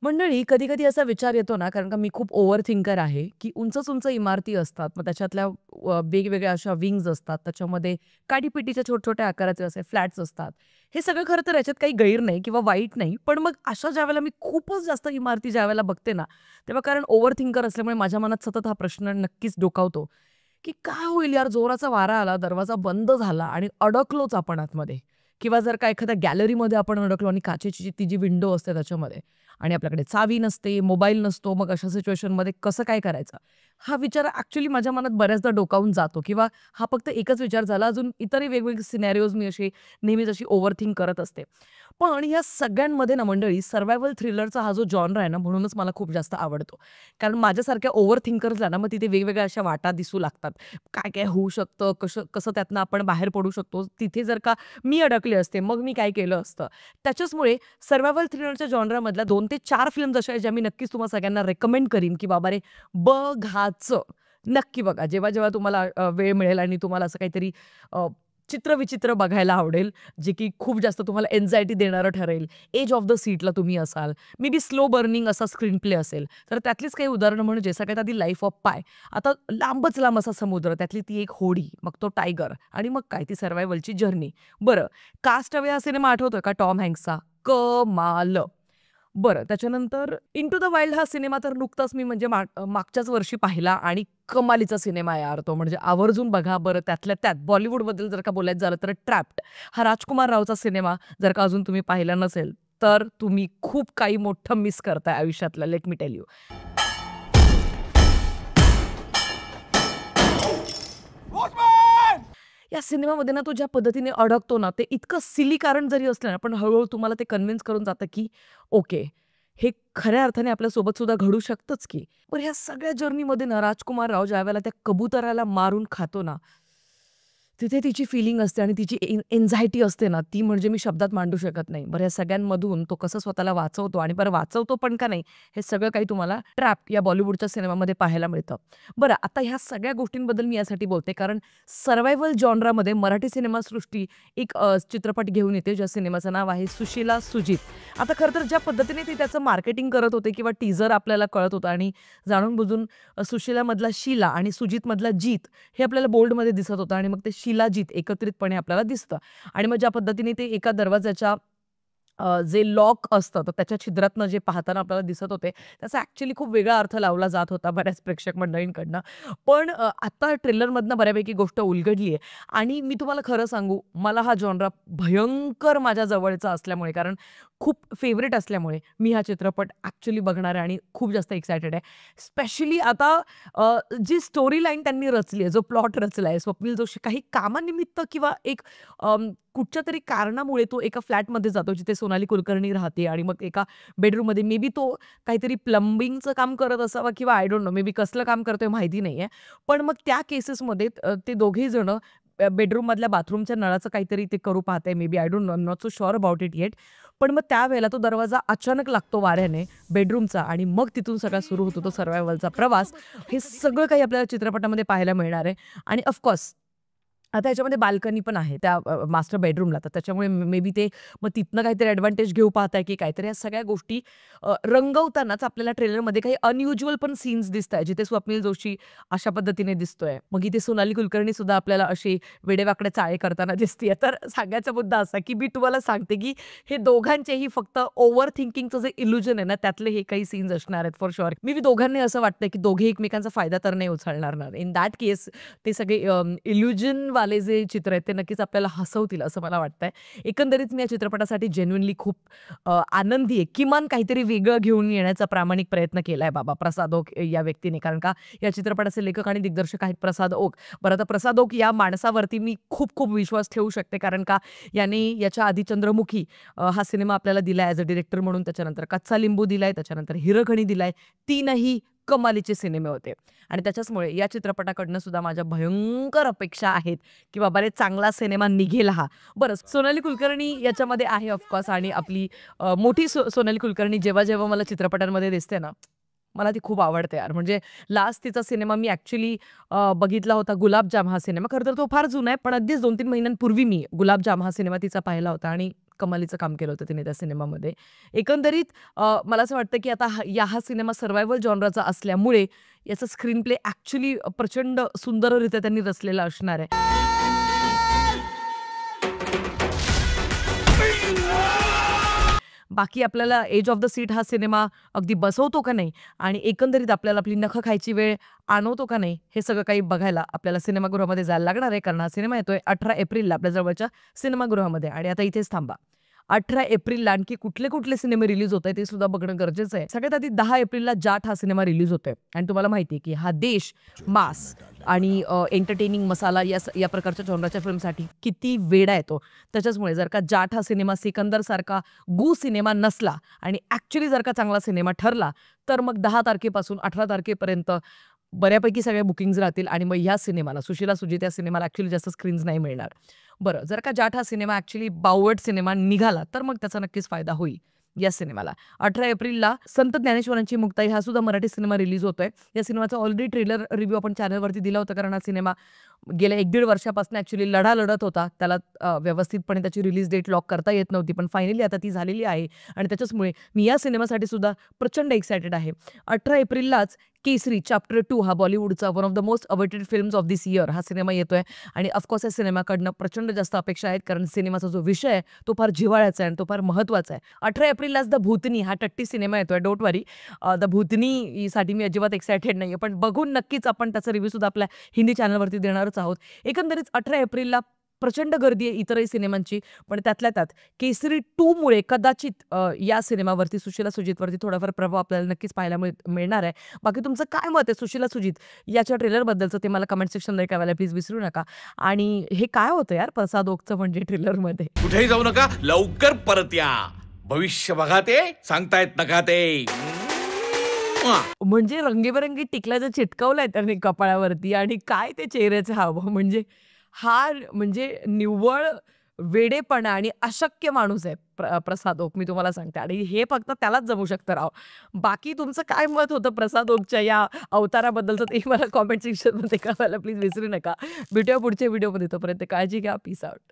मंडळी, कधी-कधी असा विचार येतो ना, कारण का मी खूप ओव्हर थिंकर आहे, की उंच-उंच इमारती असतात. मग त्याच्यातल्या वेगवेगळ्या अशा विंग्ज असतात. त्याच्यामध्ये काडीपेटीच्या छोट-छोट्या आकाराचे असे फ्लॅट्स असतात. हे सगळं खरं तर याच्यात काही गैर नाही किंवा वाईट नाही. पण मग अशा ज्यावेळेला मी खूपच जास्त इमारती ज्यावेळेला बघते ना, तेव्हा कारण ओव्हर थिंकर असल्यामुळे माझ्या मनात सतत हा प्रश्न नक्कीच डोकावतो, की काय होईल यार जोराचा वारा आला, दरवाजा बंद झाला आणि अडकलोच आपण आतमध्ये किंवा जर का एखाद्या गॅलरीमध्ये आपण अडकलो आणि काचेची ती जी विंडो असते त्याच्यामध्ये आणि आपल्याकडे चावी नसते, मोबाईल नसतो, मग अशा सिच्युएशनमध्ये कसं काय करायचं? हा विचार ॲक्चुअली माझ्या मनात बऱ्याचदा डोकावून जातो किंवा हा फक्त एकच विचार झाला. अजून इतरही वेगवेगळे सिनॅरिओज मी असे नेहमीच अशी ओव्हरथिंक करत असते. पण या सगळ्यांमध्ये ना मंडळी सर्व्हायव्हल थ्रिलरचा हा जो जॉनर आहे ना, म्हणूनच मला खूप जास्त आवडतो. कारण माझ्यासारख्या ओव्हर थिंकर्सला ना, मग तिथे वेगवेगळ्या अशा वाटा दिसू लागतात. काय-काय होऊ शकतं, कसं कसं त्यातनं आपण बाहेर पडू शकतो. तिथे जर का मी अडकले असते, मग मी काय केलं असतं? त्याच्याचमुळे सर्व्हायव्हल थ्रिलरच्या जॉनरामधल्या 2 ते 4 फिल्म्स अशा आहेत, ज्या मी नक्कीच तुम्हा सगळ्यांना रेकमेंड करीन, की बाबा रे, बघाचं. नक्की बघा. जेव्हा-जेव्हा तुम्हाला वेळ मिळेल आणि तुम्हाला असं काहीतरी चित्रविचित्र बघायला आवडेल, जे की खूप जास्त तुम्हाला अँक्झायटी देणारं ठरेल. एज ऑफ द सीटला तुम्ही असाल. मे बी स्लो बर्निंग असा स्क्रीन प्ले असेल. तर त्यातलीच काही उदाहरणं म्हणजे सगळ्यात आधी लाईफ ऑफ पाय. आता लांबच लांब असा समुद्र, त्यातली ती एक होडी, मग तो टायगर आणि मग काय ती सर्व्हायव्हलची जर्नी. बरं, कास्ट अवे हा सिनेमा आठवतोय का टॉम हँक्सचा? कमाल. बरं, त्याच्यानंतर इंटू द वाईल्ड हा सिनेमा तर नुकताच मी म्हणजे मागच्याच वर्षी पाहिला आणि कमालीचा सिनेमा आहे यार तो. म्हणजे आवर्जून बघा. बरं, त्यातल्या त्यात बॉलिवूडबद्दल जर का बोलायचं झालं तर ट्रॅप्ड हा राजकुमार रावचा सिनेमा जर का अजून तुम्ही पाहिला नसेल, तर तुम्ही खूप काही मोठं मिस करताय आयुष्यातलं. Let me tell you. या सिनेमामध्ये ना तो ज्या पद्धतीने अडकतो ना, ते इतकं सिली कारण जरी असलं ना, पण हळू तुम्हाला ते कन्विन्स करून जातं, की ओके, हे खऱ्या अर्थाने आपल्यासोबत सुद्धा घडू शकतंच की. पण ह्या सगळ्या जर्नीमध्ये ना राजकुमार राव ज्यावेळेला त्या कबुतराला मारून खातो ना, तिथे तिची फीलिंग असते आणि तिची एन्झायटी असते ना, ती म्हणजे मी शब्दात मांडू शकत नाही. बरं, या सगळ्यांमधून तो कसं स्वतःला वाचवतो आणि बरं वाचवतो पण का नाही, हे सगळं काही तुम्हाला ट्रॅप या बॉलिवूडच्या सिनेमामध्ये पाहायला मिळतं. बरं, आता ह्या सगळ्या गोष्टींबद्दल मी यासाठी बोलते, कारण सर्व्हायव्हल जॉनरामध्ये मराठी सिनेमासृष्टी एक चित्रपट घेऊन येते, ज्या सिनेमाचं नाव आहे सुशीला सुजित. आता खरं तर ज्या पद्धतीने ते त्याचं मार्केटिंग करत होते किंवा टीझर आपल्याला कळत होतं आणि जाणून-बुजून सुशीलामधला शीला आणि सुजितमधला जीत हे आपल्याला बोल्डमध्ये दिसत होतं आणि मग ते शीलाजीत एकत्रितपणे आपल्याला दिसतं आणि मग ज्या पद्धतीने ते एका दरवाजाच्या जे लॉक असतं, तर त्याच्या छिद्रातनं जे पाहताना आपल्याला दिसत होते, त्याचा ॲक्चुअली खूप वेगळा अर्थ लावला जात होता बऱ्याच प्रेक्षक मंडळींकडनं. पण आता ट्रेलरमधनं बऱ्यापैकी गोष्ट उलगडली आहे आणि मी तुम्हाला खरं सांगू, मला हा जॉनरा भयंकर माझ्या जवळचा असल्यामुळे, कारण खूप फेव्हरेट असल्यामुळे मी हा चित्रपट ॲक्चुअली बघणार आहे आणि खूप जास्त एक्सायटेड आहे. स्पेशली आता जी स्टोरी लाईन त्यांनी रचली आहे, जो प्लॉट रचला आहे, स्वप्नील जोशी काही कामानिमित्त किंवा एक कुठच्यातरी कारणामुळे तो एका फ्लॅटमध्ये जातो, जिथे सोनाली कुलकर्णी राहते आणि मग एका बेडरूममध्ये मे बी तो काहीतरी प्लंबिंगचं काम करत असावा किंवा I don't no, may be कसलं काम करतोय माहिती नाहीये. पण मग त्या केसेसमध्ये ते दोघेही जण बेडरूममधल्या बाथरूमच्या नळाचं काहीतरी ते करू पाहत maybe I don't know, I am not so sure about it yet. पण मग त्यावेळेला तो दरवाजा अचानक लागतो वाऱ्याने बेडरूमचा आणि मग तिथून सगळा सुरू होतो तो सर्व्हायव्हलचा प्रवास. हे सगळं काही आपल्याला चित्रपटामध्ये पाहायला मिळणार आहे आणि ऑफकोर्स आता ह्याच्यामध्ये बाल्कनी पण आहे त्या मास्टर बेडरूमला. तर त्याच्यामुळे मे बी ते मग तिथनं काहीतरी एडव्हांटेज घेऊ पाहताय की काहीतरी ह्या सगळ्या गोष्टी रंगवतानाच आपल्याला ट्रेलरमध्ये काही अनयुज्युअल पण सीन्स दिसतायत, जिथे स्वप्नील जोशी अशा पद्धतीने दिसतोय. मग इथे सोनाली कुलकर्णी सुद्धा आपल्याला अशी वेडेवाकडे चाळे करताना दिसतीये. तर सांगायचा मुद्दा असा की मी तुम्हाला सांगते की हे दोघांचेही फक्त ओव्हर थिंकिंगचं जे इल्युजन आहे ना, त्यातले हे काही सीन्स असणार आहेत फॉर शुअर. मे बी दोघांनी असं वाटतंय की दोघे एकमेकांचा फायदा तर नाही उचलणार ना. इन दॅट केस ते सगळे इल्युजन वाले जे चित्र आहेत ते नक्कीच आपल्याला हसवतील असं मला वाटतंय. एकंदरीत मी या चित्रपटासाठी जेन्युइनली खूप आनंदी आहे. किमान काहीतरी वेगळं घेऊन येण्याचा प्रामाणिक प्रयत्न केलाय बाबा प्रसाद ओक या व्यक्तीने. कारण का या चित्रपटाचे लेखक आणि दिग्दर्शक आहेत प्रसाद ओक. बरं, आता प्रसाद ओक या माणसावरती मी खूप खूप विश्वास ठेवू शकते, कारण का याने याच्या आधी चंद्रमुखी हा सिनेमा आपल्याला दिलाय ॲज अ डिरेक्टर म्हणून. त्याच्यानंतर कच्चा लिंबू दिलाय, त्याच्यानंतर हिरकणी दिलाय. तीनही कमालीचे सिनेमे होते आणि त्याच्याचमुळे या चित्रपटाकडनं सुद्धा माझ्या भयंकर अपेक्षा आहेत, की बाबा रे चांगला सिनेमा निघेल हा. बरं, सोनाली कुलकर्णी याच्यामध्ये आहे ऑफकोर्स आणि आपली मोठी सोनाली कुलकर्णी जेव्हा-जेव्हा मला चित्रपटांमध्ये दिसते ना, मला ती खूप आवडते यार. म्हणजे लास्ट तिचा सिनेमा मी ॲक्चुअली बघितला होता गुलाबजाम हा सिनेमा. खरं तर तो फार जुना आहे, पण अगदीच 2-3 महिन्यांपूर्वी मी गुलाबजाम हा सिनेमा तिचा पाहिला होता आणि कमालीचं काम केलं होतं तिने त्या सिनेमामध्ये. एकंदरीत मला असं वाटतं की आता हा सिनेमा सर्व्हायव्हल जॉनराचा असल्यामुळे याचा स्क्रीन प्ले ॲक्चुअली प्रचंड सुंदररित्या त्यांनी रचलेला असणार आहे. बाकी आपल्याला एज ऑफ द सीट हा सिनेमा अगदी बसवतो का नाही आणि एकंदरीत आपल्याला आपली नखं खायची वेळ आणवतो का नाही, हे सगळं काही बघायला आपल्याला सिनेमागृहामध्ये जायला लागणार आहे. कारण हा सिनेमा येतोय 18 एप्रिलला आपल्या जवळच्या सिनेमागृहामध्ये. आणि आता इथेच थांबा. 18 एप्रिलला आणखी कुठले कुठले सिनेमे रिलीज होत आहेत ते सुद्धा बघणं गरजेचं आहे. सगळ्यात आधी 10 एप्रिलला जाट हा सिनेमा रिलीज होतोय आणि तुम्हाला माहिती आहे की हा देश मास आणि एंटरटेनिंग मसाला या प्रकारच्या जॉनराच्या फिल्मसाठी किती वेडा येतो. त्याच्याचमुळे जर का जाट हा सिनेमा सिकंदर सारखा गू सिनेमा नसला आणि ॲक्च्युअली जर का चांगला सिनेमा ठरला तर मग 10 तारखेपासून 18 तारखेपर्यंत बऱ्यापैकी सगळ्या बुकिंग्ज राहतील आणि मग ह्या सिनेमाला सुशीला सुजित या सिनेमाला ॲक्च्युअली जास्त स्क्रीन्स नाही मिळणार. बरं, जर का जाट हा सिनेमा ॲक्च्युअली बावट सिनेमा निघाला तर मग त्याचा नक्कीच फायदा होईल या सिनेमाला. 18 एप्रिलला संत ज्ञानेश्वरांची मुक्ताई हा सुद्धा मराठी सिनेमा रिलीज होतोय. या सिनेमाचा ऑलरेडी ट्रेलर रिव्ह्यू आपण चॅनलवरती दिला होता. कारण हा सिनेमा गेल्या 1-1.5 वर्षापासून ॲक्च्युअली लढा लढत होता. त्याला व्यवस्थितपणे त्याची रिलीज डेट लॉक करता येत नव्हती. पण फायनली आता ती झालेली आहे आणि त्याच्याचमुळे मी या सिनेमासाठी सुद्धा प्रचंड एक्सायटेड आहे. 18 एप्रिललाच केसरी चॅप्टर 2 हा बॉलिवूडचा one of the most awaited films of this year हा सिनेमा येतोय आणि ऑफकोर्स या सिनेमाकडनं प्रचंड जास्त अपेक्षा आहेत. कारण सिनेमाचा जो विषय आहे तो फार जिव्हाळ्याचा आहे आणि तो फार महत्त्वाचा आहे. 18 एप्रिललाच द भूतनी हा टट्टी सिनेमा येतोय. डोंट वरी, द भूतनीसाठी मी अजिबात एक्सायटेड नाही आहे. पण बघून नक्कीच आपण त्याचा रिव्ह्यू सुद्धा आपल्या हिंदी चॅनलवरती देणारच आहोत. एकंदरीत 18 एप्रिलला प्रचंड गर्दी आहे इतरही सिनेमांची. पण त्यातल्या त्यात केसरी 2 मुळे कदाचित या सिनेमावरती सुशीला सुजितवरती थोडाफार प्रभाव आपल्याला नक्कीच पाहायला मिळणार आहे. बाकी तुमचं काय मत आहे सुशीला सुजित याच्या ट्रेलरबद्दलचं ते मला कमेंट सेक्शनमध्ये कळवायला प्लीज विसरू नका. आणि हे काय होतं यार प्रसाद ओकचं म्हणजे ट्रेलरमध्ये? कुठेही जाऊ नका, लवकर परत या. भविष्य बघा ते सांगतायत नका ते. म्हणजे रंगीबेरंगी टिकल्याचं चिटकवलंय त्यांनी कपाळावरती आणि काय ते चेहऱ्याचं हावभाव म्हणजे म्हणजे निव्वळ वेडेपणा आणि अशक्य माणूस आहे प्रसाद ओक, मी तुम्हाला सांगते. आणि हे फक्त त्यालाच जमू शकतं राव. बाकी तुमचं काय मत होतं प्रसाद ओकच्या या अवताराबद्दलचं ते मला कॉमेंट सेक्शनमध्ये कळवायला प्लीज विसरू नका. भेटूया पुढच्या व्हिडिओमध्ये. तोपर्यंत काळजी घ्या. Peace out.